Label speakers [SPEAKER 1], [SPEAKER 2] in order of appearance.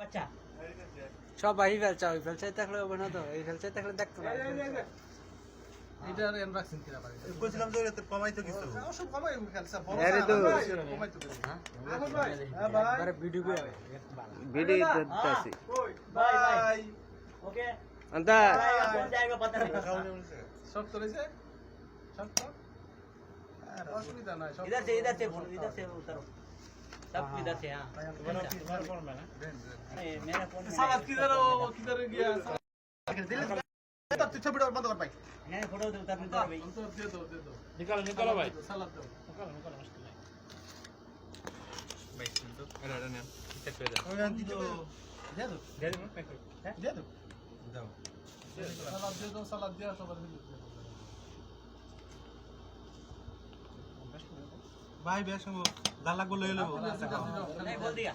[SPEAKER 1] अच्छा
[SPEAKER 2] সবাই ফেলচাই থাকলে হবে না তো এই ফেলচাই থাকলে দেখতো না
[SPEAKER 3] এটার এন রাখছেন কিনা পারে
[SPEAKER 4] কইছিলাম যে ওটা কমাইতো কিছু
[SPEAKER 3] সব কমাই খেলছে বড়
[SPEAKER 2] আরে তো
[SPEAKER 3] কমাই তো
[SPEAKER 2] হ্যাঁ
[SPEAKER 3] এখন ভাই হ্যাঁ ভাই
[SPEAKER 2] আরে ভিডিও করে
[SPEAKER 5] ভিডিও করতেছি
[SPEAKER 1] बाय बाय ओके
[SPEAKER 5] আন্তা
[SPEAKER 1] कौन जाएगा पता नहीं
[SPEAKER 3] সব তো রয়েছে সব তো আর অসুবিধা নাই সব
[SPEAKER 1] इधर से उतरो सब इधर से हाँ अरे मेरा फोन
[SPEAKER 3] সালাদ কিधर गया दिल तो छबड़ा बंद कर भाई
[SPEAKER 1] नहीं फोटो दे उतारने दो भाई
[SPEAKER 3] तो दे दो
[SPEAKER 4] निकालो भाई
[SPEAKER 3] सालाद दो
[SPEAKER 4] निकालो मुश्किल है भाई सुन तो अरे ना कितने पे दे ओए आंटी तो
[SPEAKER 3] दे दो
[SPEAKER 4] दे दो पैक
[SPEAKER 3] दे दो
[SPEAKER 4] दाओ
[SPEAKER 3] सालाद दिया सब
[SPEAKER 4] भाई बेसम दाल লাগবো লই লব
[SPEAKER 1] नहीं बोल दिया